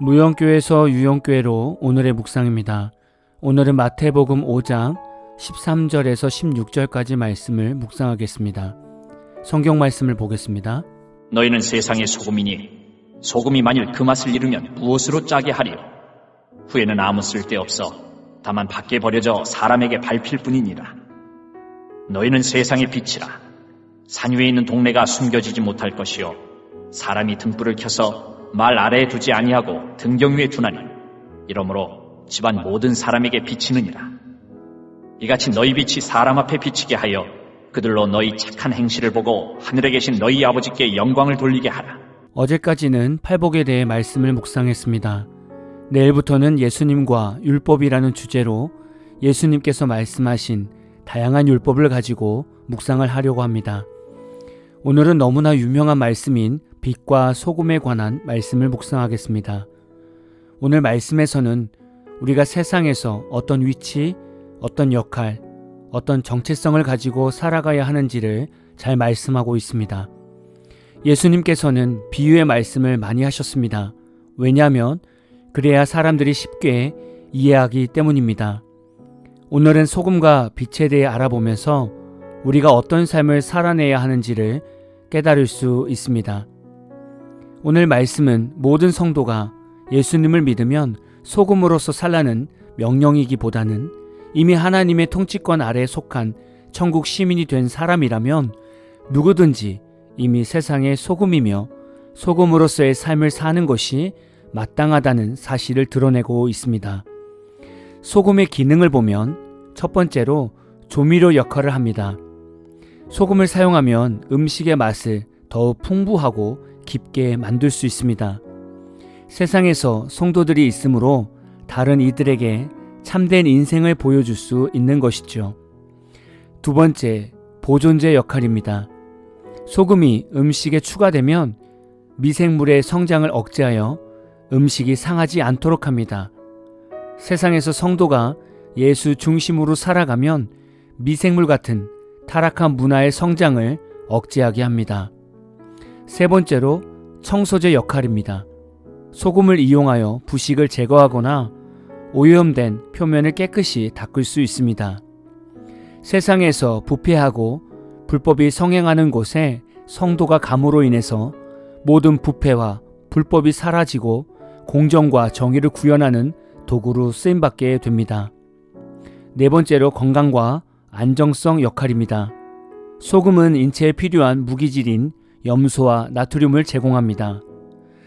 무영교에서 유영교회로 오늘의 묵상입니다. 오늘은 마태복음 5장 13절에서 16절까지 말씀을 묵상하겠습니다. 성경 말씀을 보겠습니다. 너희는 세상의 소금이니 소금이 만일 그 맛을 잃으면 무엇으로 짜게 하리요? 후에는 아무 쓸데없어 다만 밖에 버려져 사람에게 밟힐 뿐이니라. 너희는 세상의 빛이라. 산 위에 있는 동네가 숨겨지지 못할 것이요 사람이 등불을 켜서 말 아래에 두지 아니하고 등경 위에 두나니 이러므로 집안 모든 사람에게 비치느니라. 이같이 너희 빛이 사람 앞에 비치게 하여 그들로 너희 착한 행실을 보고 하늘에 계신 너희 아버지께 영광을 돌리게 하라. 어제까지는 팔복에 대해 말씀을 묵상했습니다. 내일부터는 예수님과 율법이라는 주제로 예수님께서 말씀하신 다양한 율법을 가지고 묵상을 하려고 합니다. 오늘은 너무나 유명한 말씀인 빛과 소금에 관한 말씀을 묵상하겠습니다. 오늘 말씀에서는 우리가 세상에서 어떤 위치, 어떤 역할, 어떤 정체성을 가지고 살아가야 하는지를 잘 말씀하고 있습니다. 예수님께서는 비유의 말씀을 많이 하셨습니다. 왜냐하면 그래야 사람들이 쉽게 이해하기 때문입니다. 오늘은 소금과 빛에 대해 알아보면서 우리가 어떤 삶을 살아내야 하는지를 깨달을 수 있습니다. 오늘 말씀은 모든 성도가 예수님을 믿으면 소금으로서 살라는 명령이기보다는 이미 하나님의 통치권 아래에 속한 천국 시민이 된 사람이라면 누구든지 이미 세상의 소금이며 소금으로서의 삶을 사는 것이 마땅하다는 사실을 드러내고 있습니다. 소금의 기능을 보면 첫 번째로 조미료 역할을 합니다. 소금을 사용하면 음식의 맛을 더욱 풍부하고 깊게 만들 수 있습니다. 세상에서 성도들이 있으므로 다른 이들에게 참된 인생을 보여줄 수 있는 것이죠. 두 번째, 보존제 역할입니다. 소금이 음식에 추가되면 미생물의 성장을 억제하여 음식이 상하지 않도록 합니다. 세상에서 성도가 예수 중심으로 살아가면 미생물 같은 타락한 문화의 성장을 억제하게 합니다. 세 번째로 청소제 역할입니다. 소금을 이용하여 부식을 제거하거나 오염된 표면을 깨끗이 닦을 수 있습니다. 세상에서 부패하고 불법이 성행하는 곳에 성도가 감으로 인해서 모든 부패와 불법이 사라지고 공정과 정의를 구현하는 도구로 쓰임받게 됩니다. 네 번째로 건강과 안정성 역할입니다. 소금은 인체에 필요한 무기질인 염소와 나트륨을 제공합니다.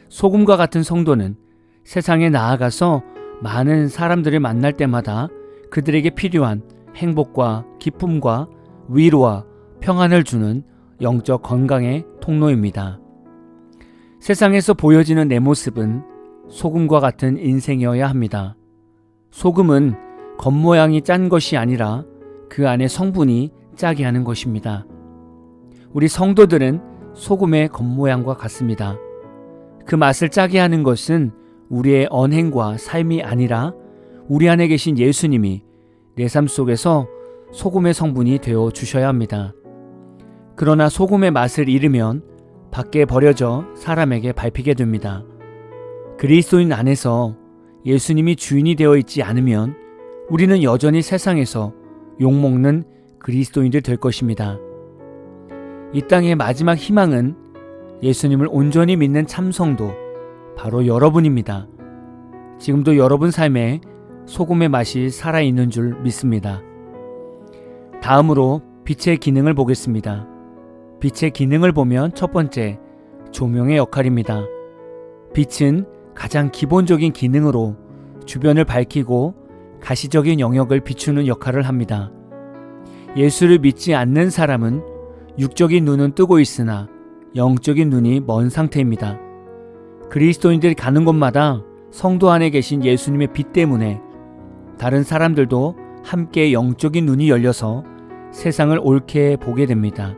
소금과 같은 성도는 세상에 나아가서 많은 사람들을 만날 때마다 그들에게 필요한 행복과 기쁨과 위로와 평안을 주는 영적 건강의 통로입니다. 세상에서 보여지는 내 모습은 소금과 같은 인생이어야 합니다. 소금은 겉모양이 짠 것이 아니라 그 안에 성분이 짜게 하는 것입니다. 우리 성도들은 소금의 겉모양과 같습니다. 그 맛을 짜게 하는 것은 우리의 언행과 삶이 아니라 우리 안에 계신 예수님이 내 삶 속에서 소금의 성분이 되어 주셔야 합니다. 그러나 소금의 맛을 잃으면 밖에 버려져 사람에게 밟히게 됩니다. 그리스도인 안에서 예수님이 주인이 되어 있지 않으면 우리는 여전히 세상에서 욕먹는 그리스도인들 될 것입니다. 이 땅의 마지막 희망은 예수님을 온전히 믿는 참성도 바로 여러분입니다. 지금도 여러분 삶에 소금의 맛이 살아있는 줄 믿습니다. 다음으로 빛의 기능을 보겠습니다. 빛의 기능을 보면 첫 번째, 조명의 역할입니다. 빛은 가장 기본적인 기능으로 주변을 밝히고 가시적인 영역을 비추는 역할을 합니다. 예수를 믿지 않는 사람은 육적인 눈은 뜨고 있으나 영적인 눈이 먼 상태입니다. 그리스도인들이 가는 곳마다 성도 안에 계신 예수님의 빛 때문에 다른 사람들도 함께 영적인 눈이 열려서 세상을 옳게 보게 됩니다.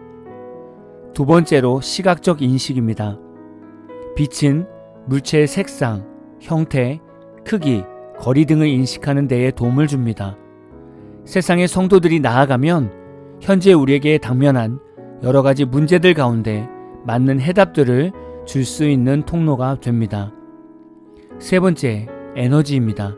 두 번째로 시각적 인식입니다. 빛은 물체의 색상, 형태, 크기, 거리 등을 인식하는 데에 도움을 줍니다. 세상의 성도들이 나아가면 현재 우리에게 당면한 여러 가지 문제들 가운데 맞는 해답들을 줄 수 있는 통로가 됩니다. 세 번째, 에너지입니다.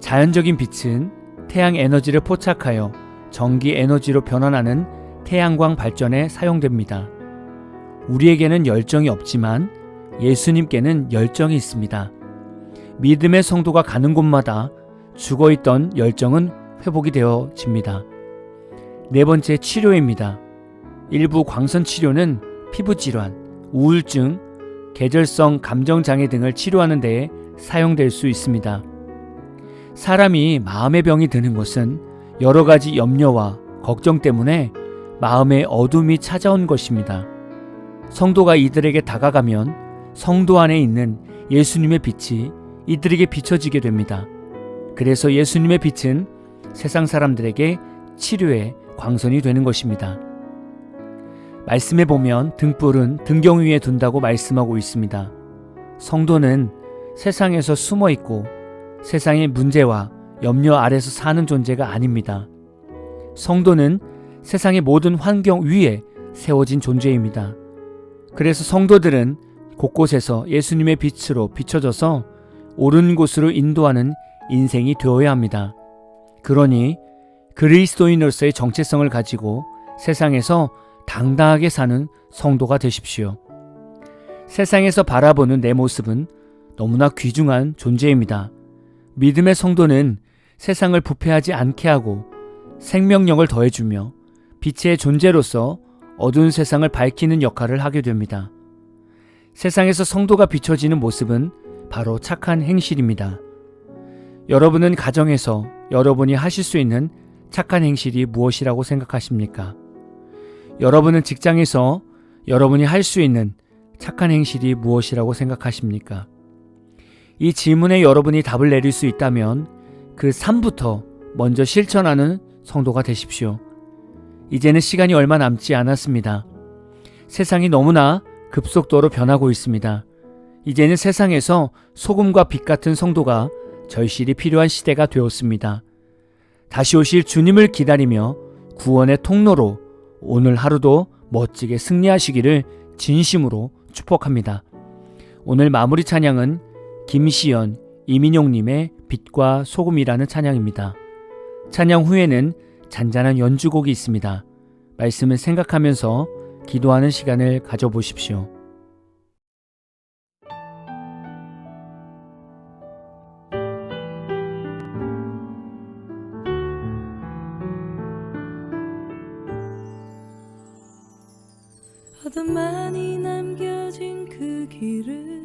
자연적인 빛은 태양 에너지를 포착하여 전기 에너지로 변환하는 태양광 발전에 사용됩니다. 우리에게는 열정이 없지만 예수님께는 열정이 있습니다. 믿음의 성도가 가는 곳마다 죽어있던 열정은 회복이 되어집니다. 네 번째, 치료입니다. 일부 광선 치료는 피부질환, 우울증, 계절성 감정장애 등을 치료하는 데에 사용될 수 있습니다. 사람이 마음의 병이 드는 것은 여러 가지 염려와 걱정 때문에 마음의 어둠이 찾아온 것입니다. 성도가 이들에게 다가가면 성도 안에 있는 예수님의 빛이 이들에게 비춰지게 됩니다. 그래서 예수님의 빛은 세상 사람들에게 치료의 광선이 되는 것입니다. 말씀에 보면 등불은 등경 위에 둔다고 말씀하고 있습니다. 성도는 세상에서 숨어 있고 세상의 문제와 염려 아래서 사는 존재가 아닙니다. 성도는 세상의 모든 환경 위에 세워진 존재입니다. 그래서 성도들은 곳곳에서 예수님의 빛으로 비춰져서 옳은 곳으로 인도하는 인생이 되어야 합니다. 그러니 그리스도인으로서의 정체성을 가지고 세상에서 당당하게 사는 성도가 되십시오. 세상에서 바라보는 내 모습은 너무나 귀중한 존재입니다. 믿음의 성도는 세상을 부패하지 않게 하고 생명력을 더해주며 빛의 존재로서 어두운 세상을 밝히는 역할을 하게 됩니다. 세상에서 성도가 비춰지는 모습은 바로 착한 행실입니다. 여러분은 가정에서 여러분이 하실 수 있는 착한 행실이 무엇이라고 생각하십니까? 여러분은 직장에서 여러분이 할 수 있는 착한 행실이 무엇이라고 생각하십니까? 이 질문에 여러분이 답을 내릴 수 있다면 그 3부터 먼저 실천하는 성도가 되십시오. 이제는 시간이 얼마 남지 않았습니다. 세상이 너무나 급속도로 변하고 있습니다. 이제는 세상에서 소금과 빛 같은 성도가 절실히 필요한 시대가 되었습니다. 다시 오실 주님을 기다리며 구원의 통로로 오늘 하루도 멋지게 승리하시기를 진심으로 축복합니다. 오늘 마무리 찬양은 김시연, 이민용님의 빛과 소금이라는 찬양입니다. 찬양 후에는 잔잔한 연주곡이 있습니다. 말씀을 생각하면서 기도하는 시간을 가져보십시오. 어둠만이 남겨진 그 길을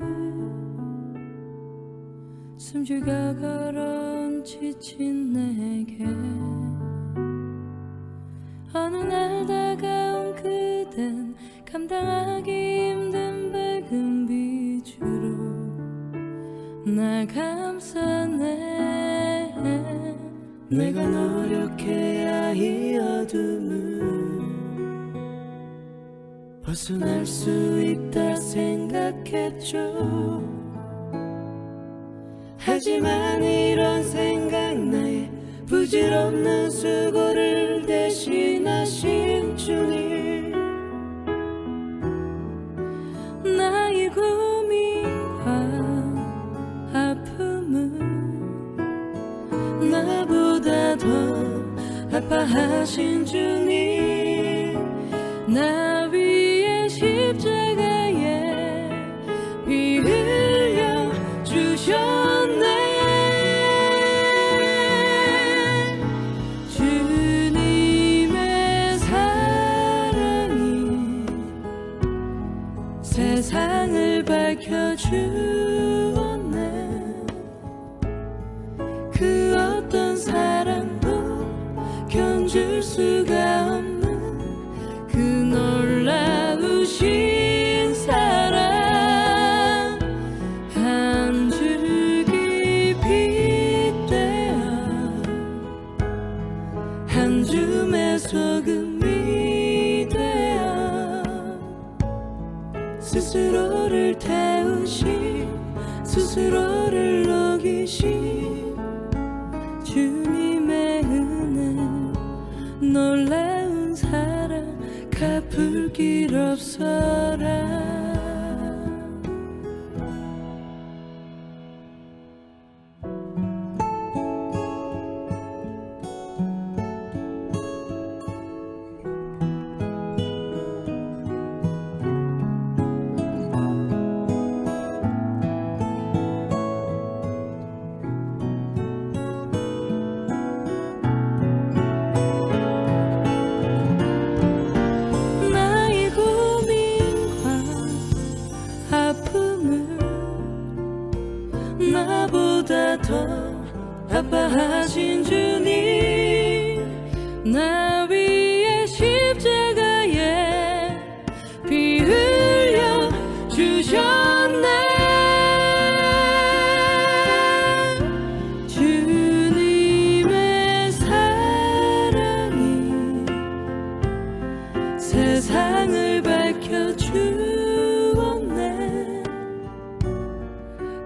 숨죽여 걸어온 지친 내게 어느 날 다가온 그댄 감당하기 힘든 밝은 빛으로 날 감싸네. 내가 노력해야 이 어둠을 벗어날 수 있다 생각했죠. 하지만 이런 생각, 나의 부질없는 수고를 대신하신 주님, 나의 고민과 아픔은 나보다 더 아파하신 주님, 나 위에 십자가에 피 흘려 주셨네. 주님의 사랑이 세상을 밝혀주었네. 그 어떤 사랑도 견줄 수가 없는 그 놀라우신 사랑, 한 줄기 빛되어 한 줌의 소금이 되어 스스로를 태우신, 스스로를 녹이신 주님의 은혜, 놀라운 사랑 갚을 길 없어라. 세상을 밝혀주었네.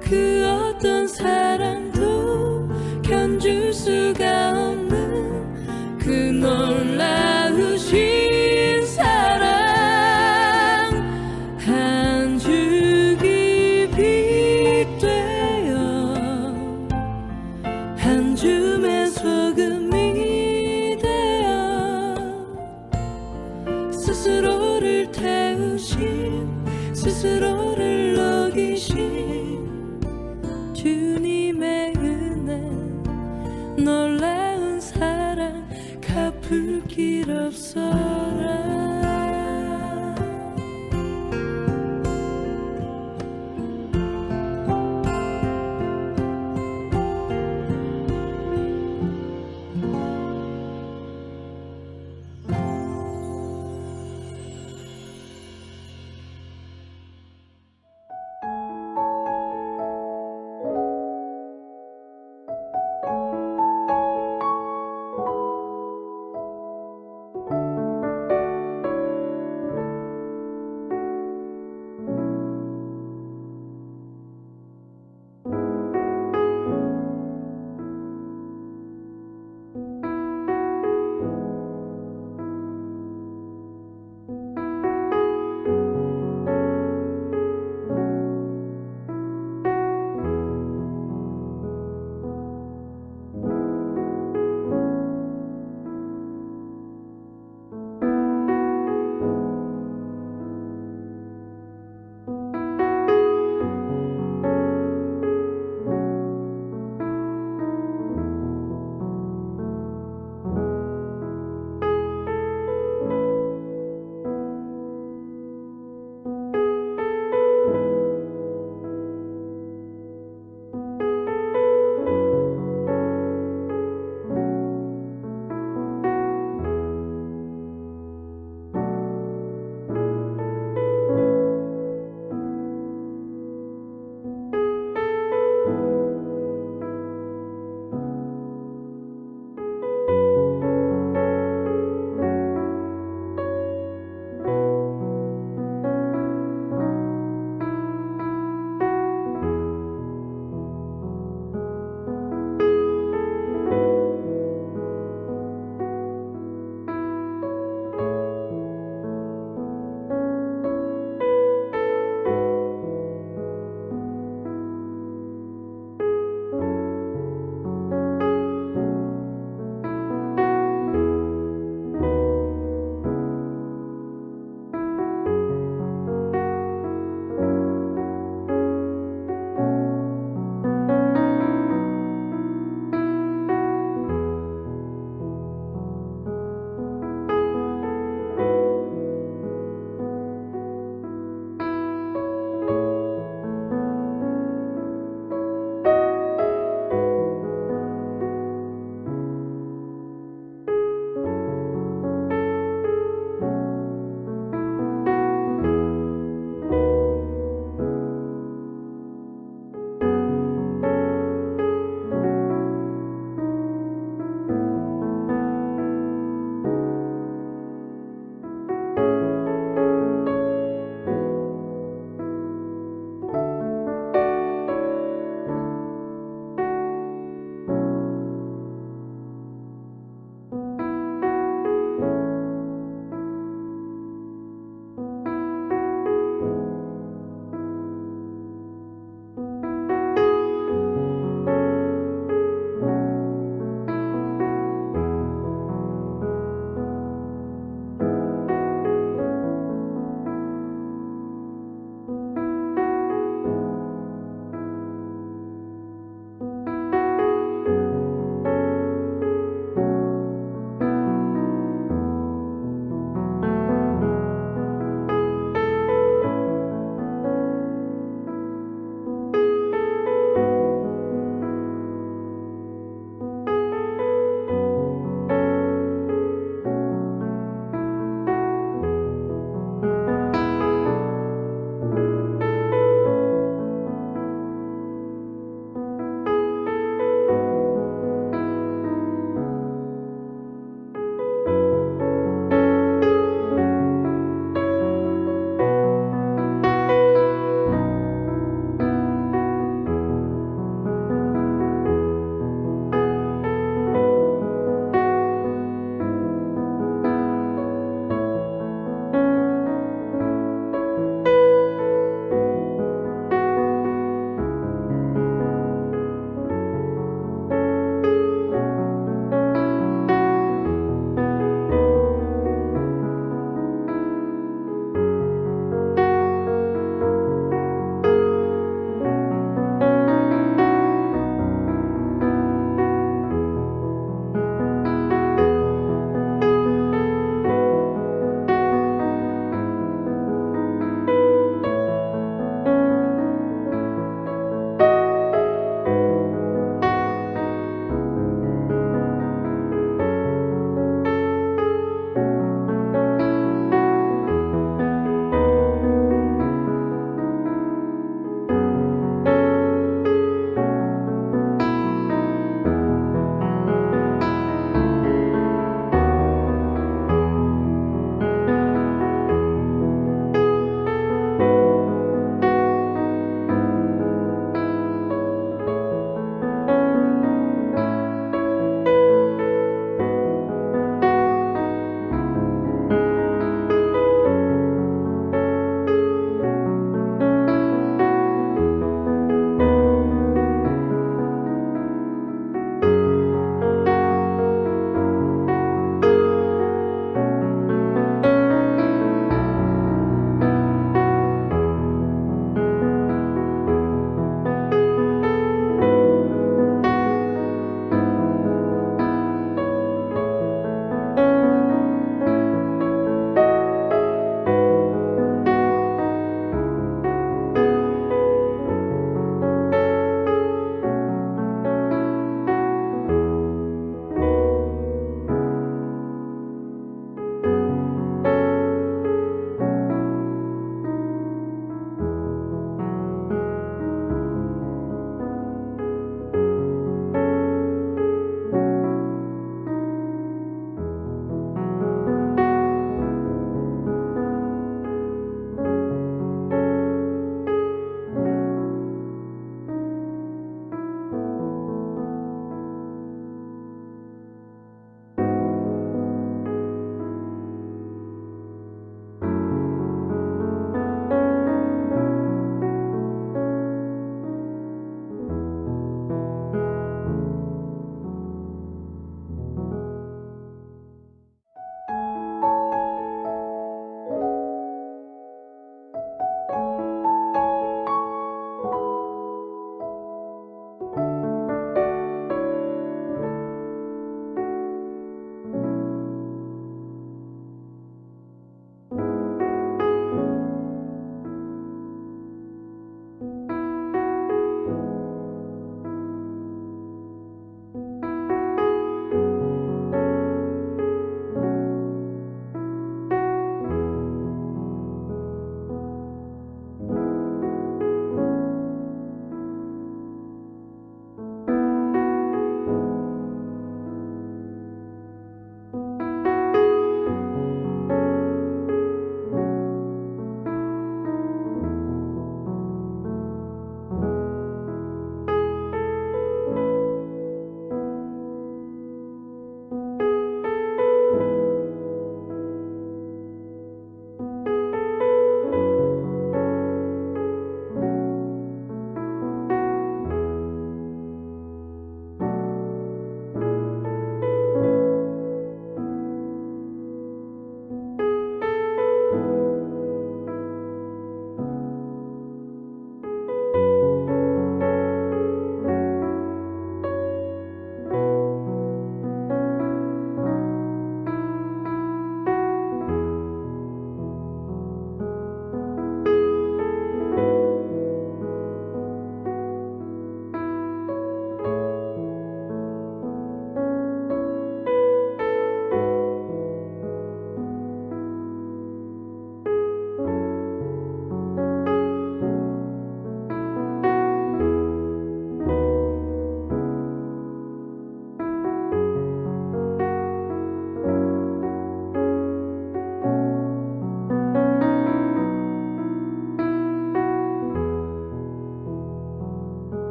그 어떤 사랑도 견줄 수가 없는 그 놀라우신 사랑. 한 줄기 빛 되어 한 줌의 소금이 되어 스스로를 태우신 스스로를 녹이신 주님의 은혜 놀라운 사랑 갚을 길 없어라.